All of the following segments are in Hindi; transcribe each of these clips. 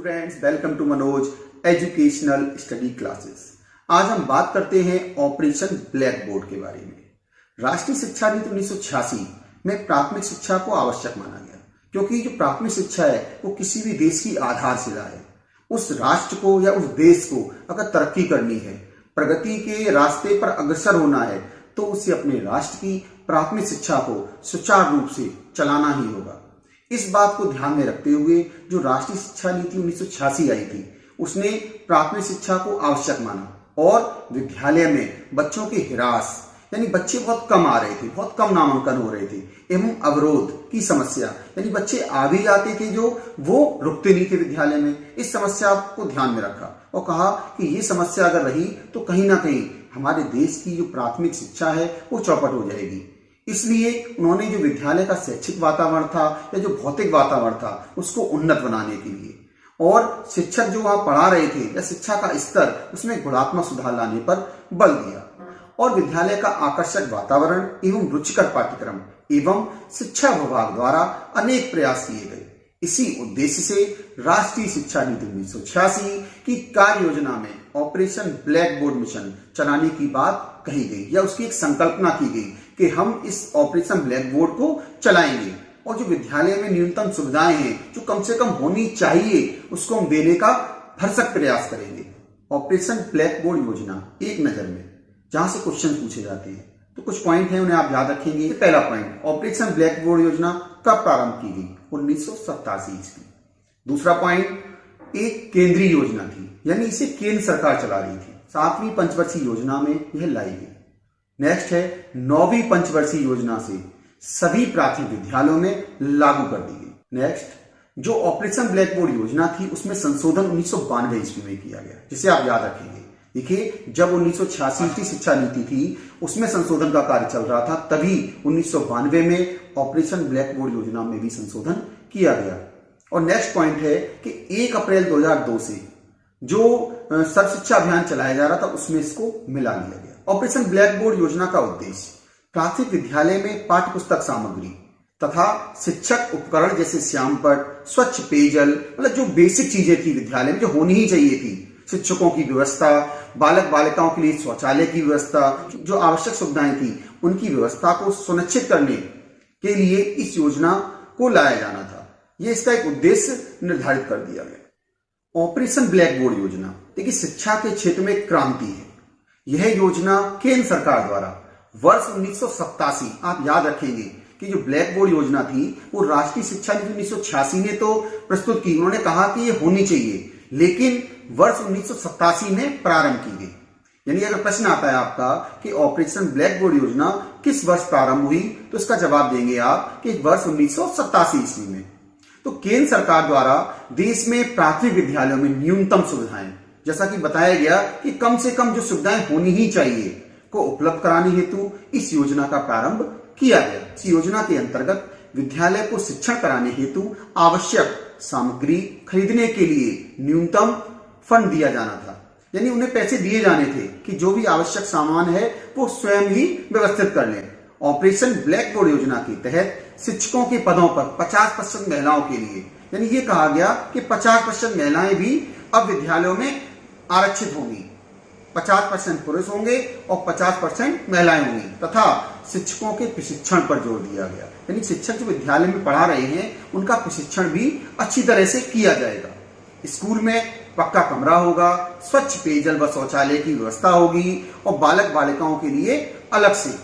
Students, welcome to Manoj educational study classes. आज हम बात करते हैं ऑपरेशन ब्लैक बोर्ड के बारे में। राष्ट्रीय शिक्षा नीति 1986 में प्राथमिक शिक्षा को आवश्यक माना गया, क्योंकि जो प्राथमिक शिक्षा है वो किसी भी देश की आधारशिला है। उस राष्ट्र को या उस देश को अगर तरक्की करनी है, प्रगति के रास्ते पर अग्रसर होना है, तो उसे अपने राष्ट्र की प्राथमिक शिक्षा को सुचारू रूप से चलाना ही होगा। इस बात को ध्यान में रखते हुए जो राष्ट्रीय शिक्षा नीति 1986 आई थी, उसने प्राथमिक शिक्षा को आवश्यक माना और विद्यालय में बच्चों के हिरास यानी बच्चे बहुत कम आ रहे थे, बहुत कम नामांकन हो रहे थे, एवं अवरोध की समस्या यानी बच्चे आ भी जाते थे जो वो रुकते नहीं थे विद्यालय में, इस समस्या को ध्यान में रखा और कहा कि ये समस्या अगर रही तो कहीं ना कहीं हमारे देश की जो प्राथमिक शिक्षा है वो चौपट हो जाएगी। इसलिए उन्होंने जो विद्यालय का शैक्षिक वातावरण था या जो भौतिक वातावरण था उसको उन्नत बनाने के लिए और शिक्षक जो वहां पढ़ा रहे थे या शिक्षा का स्तर उसमें गुणात्मक सुधार लाने पर बल दिया और विद्यालय का आकर्षक वातावरण एवं रुचिकर पाठ्यक्रम एवं शिक्षा विभाग द्वारा अनेक प्रयास किए गए। इसी उद्देश्य से राष्ट्रीय शिक्षा नीति 1986 की कार्य योजना में ऑपरेशन ब्लैक बोर्ड मिशन चलाने की बात कही गई या उसकी एक संकल्पना की गई कि हम इस ऑपरेशन ब्लैक बोर्ड को चलाएंगे और जो विद्यालय में न्यूनतम सुविधाएं हैं जो कम से कम होनी चाहिए उसको हम देने का भरसक प्रयास करेंगे। ऑपरेशन ब्लैक बोर्ड योजना एक नजर में जहां से क्वेश्चन पूछे जाते हैं तो कुछ पॉइंट हैं, उन्हें आप याद रखेंगे। पहला पॉइंट, ऑपरेशन ब्लैक बोर्ड योजना कब प्रारंभ की गई? 1987 ईस्वी। दूसरा पॉइंट, एक केंद्रीय योजना थी यानी इसे केंद्र सरकार चला रही थी। 7वीं पंचवर्षीय योजना में यह लाई गई। नेक्स्ट है 9वीं पंचवर्षीय योजना से सभी प्राथमिक विद्यालयों में लागू कर दी गई। नेक्स्ट, जो ऑपरेशन ब्लैक बोर्ड योजना थी उसमें संशोधन 1992 ईस्वी में किया गया, जिसे आप याद रखेंगे। देखिए, जब 1986 की शिक्षा नीति थी उसमें संशोधन का कार्य चल रहा था, तभी 1992 में ऑपरेशन ब्लैक बोर्ड योजना में भी संशोधन किया गया। और नेक्स्ट पॉइंट है कि 1 अप्रैल 2002 से जो सर्व शिक्षा अभियान चलाया जा रहा था उसमें इसको मिला लिया गया। ऑपरेशन ब्लैक बोर्ड योजना का उद्देश्य प्राथमिक विद्यालय में पाठ्य पुस्तक सामग्री तथा शिक्षक उपकरण जैसे श्यामपट्ट, स्वच्छ पेयजल, मतलब जो बेसिक चीजें थी विद्यालय में जो होनी ही चाहिए थी, शिक्षकों की व्यवस्था, बालक बालिकाओं के लिए शौचालय की व्यवस्था, जो आवश्यक सुविधाएं थी उनकी व्यवस्था को सुनिश्चित करने के लिए इस योजना को लाया जाना था। यह इसका एक उद्देश्य निर्धारित कर दिया गया। ऑपरेशन ब्लैक बोर्ड योजना देखिए शिक्षा के क्षेत्र में क्रांति है। यह योजना केंद्र सरकार द्वारा वर्ष 1987, आप याद रखेंगे कि जो ब्लैक बोर्ड योजना थी वो राष्ट्रीय शिक्षा नीति 1986 ने तो प्रस्तुत की, उन्होंने कहा कि ये होनी चाहिए, लेकिन वर्ष 1987 में प्रारंभ की गई। यानी अगर प्रश्न आता है आपका कि ऑपरेशन ब्लैक बोर्ड योजना किस वर्ष प्रारंभ हुई, तो इसका जवाब देंगे आप कि वर्ष 1987 ईस्वी में। तो केंद्र सरकार द्वारा देश में प्राथमिक विद्यालयों में न्यूनतम सुविधाएं, जैसा कि बताया गया कि कम से कम जो सुविधाएं होनी ही चाहिए को उपलब्ध कराने हेतु इस योजना का प्रारंभ किया गया। इस योजना के अंतर्गत विद्यालय को शिक्षण कराने हेतु आवश्यक सामग्री खरीदने के लिए न्यूनतम फंड दिया जाना था, यानी उन्हें पैसे दिए जाने थे कि जो भी आवश्यक सामान है वो स्वयं ही व्यवस्थित कर लें। ऑपरेशन ब्लैक बोर्ड योजना के तहत शिक्षकों के पदों पर 50% महिलाओं के लिए, यानी ये कहा गया कि 50% महिलाएं भी अब विद्यालयों में आरक्षित होंगी, 50% पुरुष होंगे और 50% महिलाएं होंगी, तथा शिक्षकों के प्रशिक्षण पर जोर दिया गया, यानी शिक्षक जो विद्यालय में पढ़ा रहे हैं उनका प्रशिक्षण भी अच्छी तरह से किया जाएगा। स्कूल में पक्का कमरा होगा, स्वच्छ पेयजल व शौचालय की व्यवस्था होगी और बालक बालिकाओं के लिए अलग से।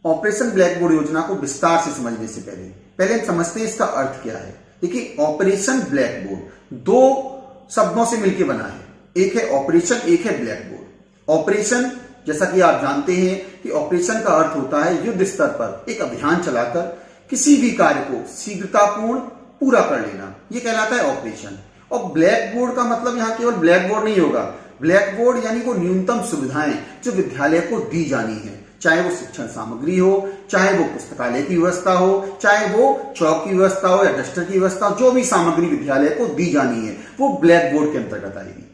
ऑपरेशन ब्लैक बोर्ड योजना को विस्तार से समझने से पहले समझते हैं इसका अर्थ क्या है। देखिए, ऑपरेशन ब्लैक बोर्ड 2 शब्दों से मिलकर बना है, एक है ऑपरेशन, एक है ब्लैक बोर्ड। ऑपरेशन, जैसा कि आप जानते हैं कि ऑपरेशन का अर्थ होता है युद्ध स्तर पर एक अभियान चलाकर किसी भी कार्य को शीघ्रतापूर्ण पूरा कर लेना, यह कहलाता है ऑपरेशन। और ब्लैक बोर्ड का मतलब यहां केवल ब्लैक बोर्ड नहीं होगा, ब्लैक बोर्ड यानी वो न्यूनतम सुविधाएं जो विद्यालय को दी जानी है, चाहे वो शिक्षण सामग्री हो, चाहे वो पुस्तकालय की व्यवस्था हो, चाहे वो चौक की व्यवस्था हो या डस्टर की व्यवस्था, जो भी सामग्री विद्यालय को दी जानी है वो ब्लैक बोर्ड के अंतर्गत आएगी।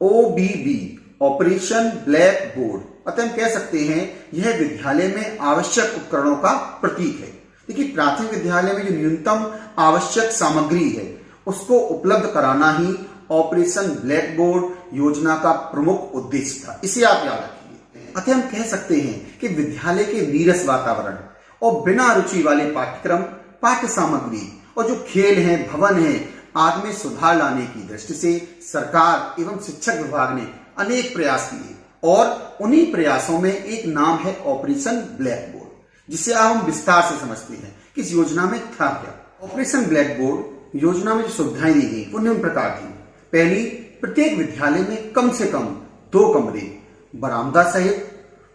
OBB, ऑपरेशन ब्लैक बोर्ड, अतः हम कह सकते हैं यह विद्यालय में आवश्यक उपकरणों का प्रतीक है। देखिए, प्राथमिक विद्यालय में जो न्यूनतम आवश्यक सामग्री है उसको उपलब्ध कराना ही ऑपरेशन ब्लैक बोर्ड योजना का प्रमुख उद्देश्य था। इसे आप याद रखिए। अतः हम कह सकते हैं कि विद्यालय के नीरस वातावरण और बिना रुचि वाले पाठ्यक्रम, पाठ्य सामग्री और जो खेल हैं, भवन है आदि में सुधार लाने की दृष्टि से सरकार एवं शिक्षक विभाग ने अनेक प्रयास किए और उन्हीं प्रयासों में एक नाम है ऑपरेशन ब्लैक बोर्ड, जिसे अब हम विस्तार से समझते हैं कि इस योजना में था क्या। ऑपरेशन ब्लैक बोर्ड योजना में जो सुविधाएं दी गई वो निम्न प्रकार थी। पहली, प्रत्येक विद्यालय में कम से कम 2 कमरे बरामदा सहित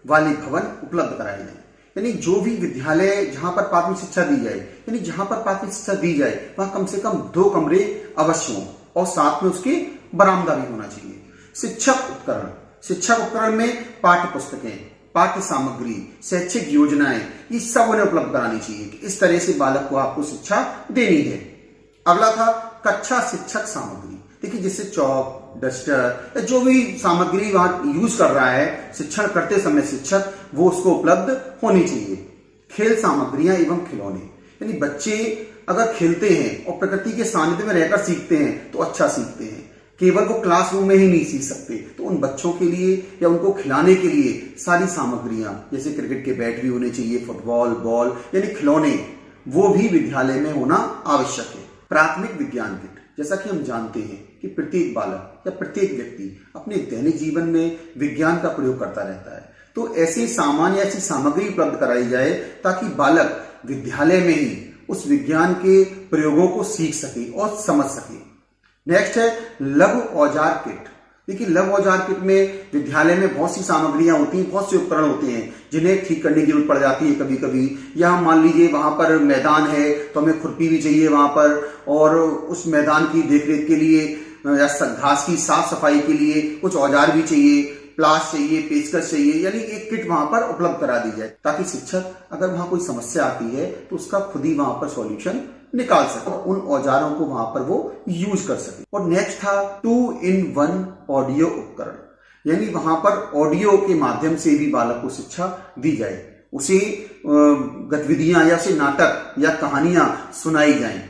वाले भवन उपलब्ध कराए जाए। यानी जो भी विद्यालय जहां पर प्राथमिक शिक्षा दी जाए, यानी जहां पर प्राथमिक शिक्षा दी जाए वहां कम से कम 2 कमरे अवश्य हों और साथ में उसके बरामदा भी होना चाहिए। शिक्षक उपकरण में पाठ्य पुस्तकें, पाठ्य सामग्री, शैक्षिक योजनाएं, ये सब उन्हें उपलब्ध करानी चाहिए कि इस तरह से बालक को आपको शिक्षा देनी है। अगला था कक्षा शिक्षक सामग्री। देखिए, जिससे चौक, डस्टर या जो भी सामग्री वहां यूज कर रहा है शिक्षण करते समय शिक्षक, वो उसको उपलब्ध होनी चाहिए। खेल सामग्रियां एवं खिलौने, यानी बच्चे अगर खेलते हैं और प्रकृति के सानिध्य में रहकर सीखते हैं तो अच्छा सीखते हैं। केवल वो क्लासरूम में ही नहीं सीख सकते, तो उन बच्चों के लिए या उनको खिलाने के लिए सारी सामग्रियां, जैसे क्रिकेट के बैट भी होने चाहिए, फुटबॉल, बॉल यानी खिलौने, वो भी विद्यालय में होना आवश्यक है। प्राथमिक विज्ञान किट, जैसा कि हम जानते हैं कि प्रत्येक बालक या प्रत्येक व्यक्ति अपने दैनिक जीवन में विज्ञान का प्रयोग करता रहता है, तो ऐसी सामान्य ऐसी सामग्री उपलब्ध कराई जाए ताकि बालक विद्यालय में ही उस विज्ञान के प्रयोगों को सीख सके और समझ सके। नेक्स्ट है लघु औजार किट। देखिए, लघु औजार किट में विद्यालय में बहुत सी सामग्रियां होती हैं, बहुत से उपकरण होते हैं जिन्हें ठीक करने की जरूरत पड़ जाती है कभी कभी। या हम मान लीजिए वहां पर मैदान है तो हमें खुरपी भी चाहिए वहां पर, और उस मैदान की देखरेख के लिए या घास की साफ सफाई के लिए कुछ औजार भी चाहिए, प्लास चाहिए, पेचकस चाहिए, यानी एक किट वहां पर उपलब्ध करा दी जाए ताकि शिक्षक अगर वहां कोई समस्या आती है तो उसका खुद ही वहां पर सॉल्यूशन निकाल सके और उन औजारों को वहां पर वो यूज कर सके। और नेक्स्ट था 2-in-1 ऑडियो उपकरण, यानी वहां पर ऑडियो के माध्यम से भी बालक को शिक्षा दी जाए, उसे गतिविधियां या उसे नाटक या कहानियां सुनाई जाएं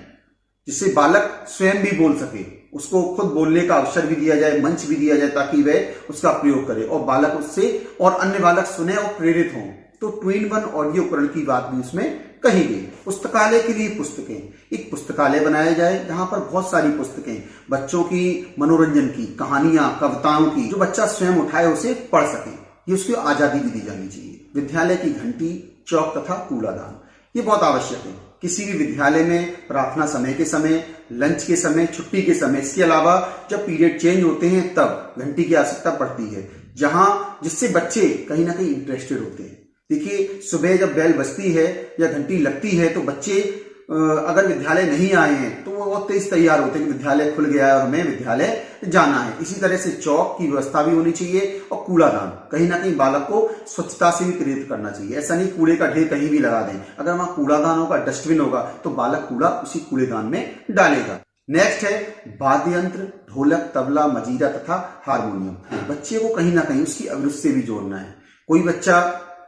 जिससे बालक स्वयं भी बोल सके, उसको खुद बोलने का अवसर भी दिया जाए, मंच भी दिया जाए ताकि वह उसका प्रयोग करे और बालक उससे और अन्य बालक सुने और प्रेरित हों। तो 2-in-1 ऑडियो उपकरण की बात भी उसमें कही गई। पुस्तकालय के लिए पुस्तकें, एक पुस्तकालय बनाया जाए जहां पर बहुत सारी पुस्तकें बच्चों की मनोरंजन की, कहानियां, कविताओं की, जो बच्चा स्वयं उठाए उसे पढ़ सके, ये उसकी आजादी भी दी जानी चाहिए। विद्यालय की घंटी, चौक तथा कूड़ादान, ये बहुत आवश्यक है। किसी भी विद्यालय में प्रार्थना समय के समय, लंच के समय, छुट्टी के समय, इसके अलावा जब पीरियड चेंज होते हैं तब घंटी की आवश्यकता पड़ती है, जहां जिससे बच्चे कहीं ना कहीं इंटरेस्टेड होते हैं। देखिए, सुबह जब बेल बजती है या घंटी लगती है तो बच्चे अगर विद्यालय नहीं आए हैं तो वो बहुत तेज तैयार होते हैं कि विद्यालय खुल गया है और हमें विद्यालय जाना है। इसी तरह से चौक की व्यवस्था भी होनी चाहिए और कूड़ादान, कहीं ना कहीं बालक को स्वच्छता से भी प्रेरित करना चाहिए। ऐसा नहीं कूड़े का ढेर कहीं भी लगा दें, अगर वहां कूड़ादान होगा, डस्टबिन होगा तो बालक कूड़ा उसी कूड़ेदान में डालेगा। नेक्स्ट है वाद्य यंत्र, ढोलक, तबला, मजीरा तथा हारमोनियम। बच्चे को कहीं ना कहीं उसकी अभिरुचि से भी जोड़ना है। कोई बच्चा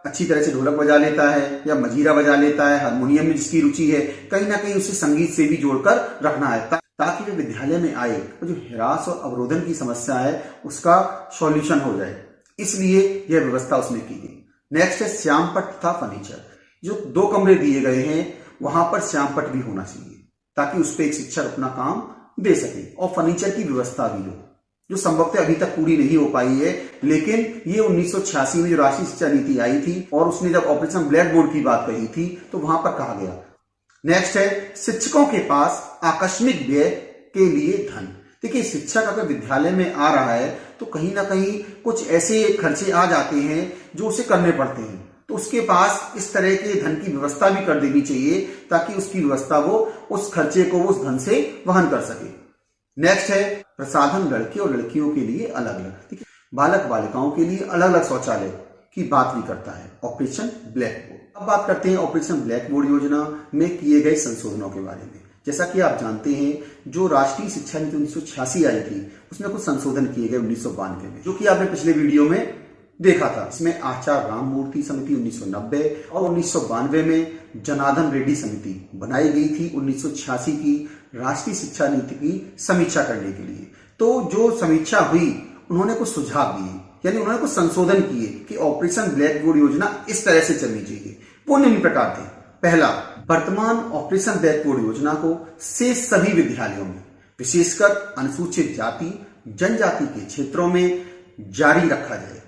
अच्छी तरह से ढोलक बजा लेता है या मजीरा बजा लेता है, हारमोनियम में जिसकी रुचि है, कहीं ना कहीं उसे संगीत से भी जोड़कर रखना है ताकि वे विद्यालय में आए तो जो हिरास और अवरोधन की समस्या है उसका सॉल्यूशन हो जाए, इसलिए यह व्यवस्था उसमें की गई। नेक्स्ट है श्यामपट तथा फर्नीचर। जो 2 कमरे दिए गए हैं वहां पर श्यामपट भी होना चाहिए ताकि उस पर एक शिक्षक अपना काम दे सके और फर्नीचर की व्यवस्था भी हो, जो संभवतः अभी तक पूरी नहीं हो पाई है। लेकिन ये 1986 में जो राष्ट्रीय शिक्षा नीति आई थी और उसने जब ऑपरेशन ब्लैक बोर्ड की बात कही थी तो वहां पर कहा गया। नेक्स्ट है शिक्षकों के पास आकस्मिक व्यय के लिए धन। देखिए, शिक्षक अगर विद्यालय में आ रहा है तो कहीं ना कहीं कुछ ऐसे खर्चे आ जाते हैं जो उसे करने पड़ते हैं, तो उसके पास इस तरह के धन की व्यवस्था भी कर देनी चाहिए ताकि उसकी व्यवस्था वो उस खर्चे को उस धन से वहन कर सके। नेक्स्ट है प्रसाधन, लड़के और लड़कियों के लिए अलग अलग, ठीक है, बालक बालिकाओं के लिए अलग अलग शौचालय की बात भी करता है ऑपरेशन ब्लैक बोर्ड। अब बात करते हैं ऑपरेशन ब्लैक बोर्ड योजना में किए गए संशोधनों के बारे में। जैसा कि आप जानते हैं, जो राष्ट्रीय शिक्षा नीति 1986 आई थी उसमें कुछ संशोधन किए गए 1992 में, जो कि आपने पिछले वीडियो में देखा था। इसमें आचार्य राममूर्ति समिति 1990 और 1992 में जनार्दन रेड्डी समिति बनाई गई थी 1986 की राष्ट्रीय शिक्षा नीति की समीक्षा करने के लिए। तो जो समीक्षा हुई उन्होंने कुछ सुझाव दिए, यानी उन्होंने कुछ संशोधन किए कि ऑपरेशन ब्लैक बोर्ड योजना इस तरह से चलनी चाहिए। वो निम्न प्रकार थे। पहला, वर्तमान ऑपरेशन ब्लैक बोर्ड योजना को शेष सभी विद्यालयों में विशेषकर अनुसूचित जाति जनजाति के क्षेत्रों में जारी रखा जाए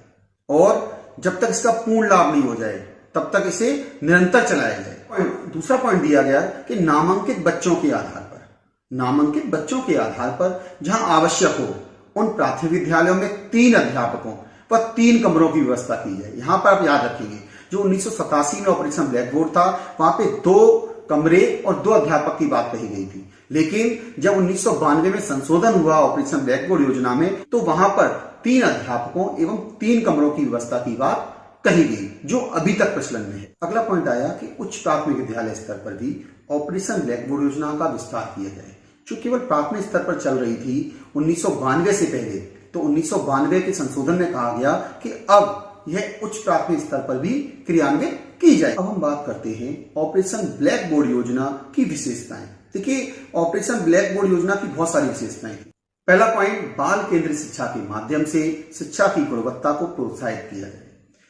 और जब तक इसका पूर्ण लाभ नहीं हो जाए तब तक इसे निरंतर चलाया जाए। दूसरा पॉइंट दिया गया कि नामांकित बच्चों के आधार पर जहां आवश्यक हो उन प्राथमिक विद्यालयों में 3 अध्यापकों व 3 कमरों की व्यवस्था की जाए। यहां पर आप याद रखेंगे जो 1987 में ऑपरेशन ब्लैक बोर्ड था वहां पे 2 कमरे और 2 अध्यापक की बात कही गई थी, लेकिन जब 1992 में संशोधन हुआ ऑपरेशन ब्लैक बोर्ड योजना में तो वहां पर 3 अध्यापकों एवं 3 कमरों की व्यवस्था की बात कही गई, जो अभी तक प्रचलन में है। अगला पॉइंट आया कि उच्च प्राथमिक विद्यालय स्तर पर भी ऑपरेशन ब्लैक बोर्ड योजना का विस्तार किया जाए, जो केवल प्राथमिक स्तर पर चल रही थी 1992 से पहले। तो 1992 के संशोधन में कहा गया कि अब यह उच्च प्राथमिक स्तर पर भी क्रियान्वित की जाए। अब हम बात करते हैं ऑपरेशन ब्लैक बोर्ड योजना की विशेषताएं। देखिए, ऑपरेशन ब्लैक बोर्ड योजना की बहुत सारी विशेषताएं थी। पहला पॉइंट, बाल केंद्रित शिक्षा के माध्यम से शिक्षा की गुणवत्ता को प्रोत्साहित किया जाए।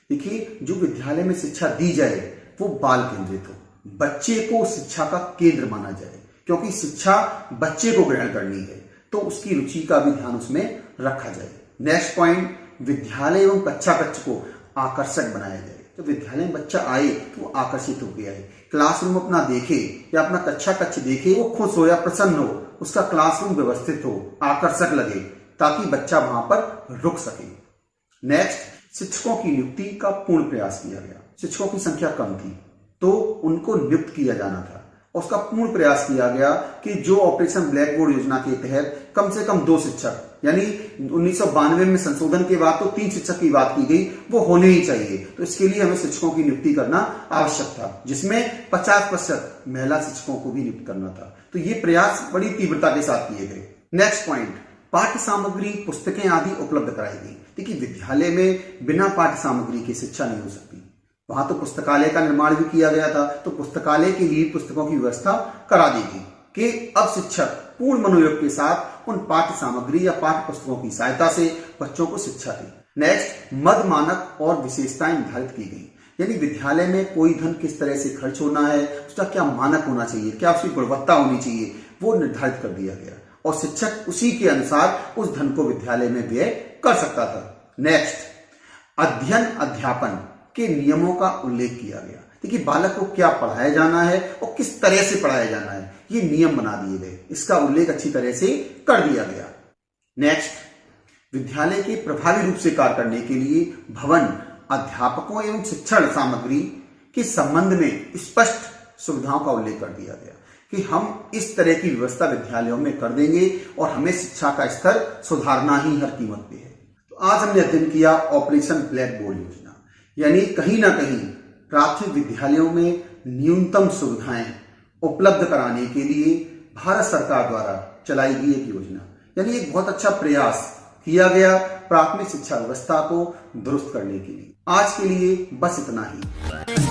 देखिए, जो विद्यालय में शिक्षा दी जाए वो बाल केंद्रित हो, बच्चे को शिक्षा का केंद्र माना जाए, क्योंकि शिक्षा बच्चे को ग्रहण करनी है तो उसकी रुचि का भी ध्यान उसमें रखा जाए। नेक्स्ट पॉइंट, विद्यालय एवं कक्षा कक्ष को आकर्षक बनाया जाए। तो विद्यालय में बच्चा आए तो वो आकर्षित होकर आए, क्लासरूम अपना देखे या अपना कक्षा कक्ष देखे, वो खुश हो या प्रसन्न हो, उसका क्लासरूम व्यवस्थित हो, आकर्षक लगे, ताकि बच्चा वहां पर रुक सके। नेक्स्ट, शिक्षकों की नियुक्ति का पूर्ण प्रयास किया गया। शिक्षकों की संख्या कम थी तो उनको नियुक्त किया जाना था, उसका पूर्ण प्रयास किया गया कि जो ऑपरेशन ब्लैक बोर्ड योजना के तहत कम से कम 2 शिक्षक, यानी 1992 में संशोधन के बाद तो 3 शिक्षक की बात की गई, वो होने ही चाहिए। तो इसके लिए हमें शिक्षकों की नियुक्ति करना आवश्यक था, जिसमें 50% महिला शिक्षकों को भी नियुक्त करना था। तो ये प्रयास बड़ी तीव्रता के साथ किए गए। नेक्स्ट पॉइंट, पाठ्य सामग्री पुस्तकें आदि उपलब्ध कराई गई। देखिए, विद्यालय में बिना पाठ्य सामग्री की शिक्षा नहीं हो सकती। वहां तो पुस्तकालय का निर्माण भी किया गया था, तो पुस्तकालय के लिए पुस्तकों की व्यवस्था करा दी गई कि अब शिक्षक पूर्ण मनोयोग के साथ उन पाठ्य सामग्री या पाठ्य पुस्तकों की सहायता से बच्चों को शिक्षा दी। नेक्स्ट, मद मानक और विशेषताएं निर्धारित की गई, यानी विद्यालय में कोई धन किस तरह से खर्च होना है, उसका क्या मानक होना चाहिए, क्या उसकी गुणवत्ता होनी चाहिए, वो निर्धारित कर दिया गया और शिक्षक उसी के अनुसार उस धन को विद्यालय में व्यय कर सकता था। नेक्स्ट, अध्ययन अध्यापन के नियमों का उल्लेख किया गया। देखिए, बालक को क्या पढ़ाया जाना है और किस तरह से पढ़ाया जाना है, ये नियम बना दिए गए, इसका उल्लेख अच्छी तरह से कर दिया गया। नेक्स्ट, विद्यालय के प्रभावी रूप से कार्य करने के लिए भवन, अध्यापकों एवं शिक्षण सामग्री के संबंध में स्पष्ट सुविधाओं का उल्लेख कर दिया गया कि हम इस तरह की व्यवस्था विद्यालयों में कर देंगे और हमें शिक्षा का स्तर सुधारना ही हर कीमत पे है। तो आज हमने अध्ययन किया ऑपरेशन ब्लैक बोर्ड योजना, यानी कहीं ना कहीं प्राथमिक विद्यालयों में न्यूनतम सुविधाएं उपलब्ध कराने के लिए भारत सरकार द्वारा चलाई गई एक योजना, यानी एक बहुत अच्छा प्रयास किया गया प्राथमिक शिक्षा व्यवस्था को दुरुस्त करने के लिए। आज के लिए बस इतना ही।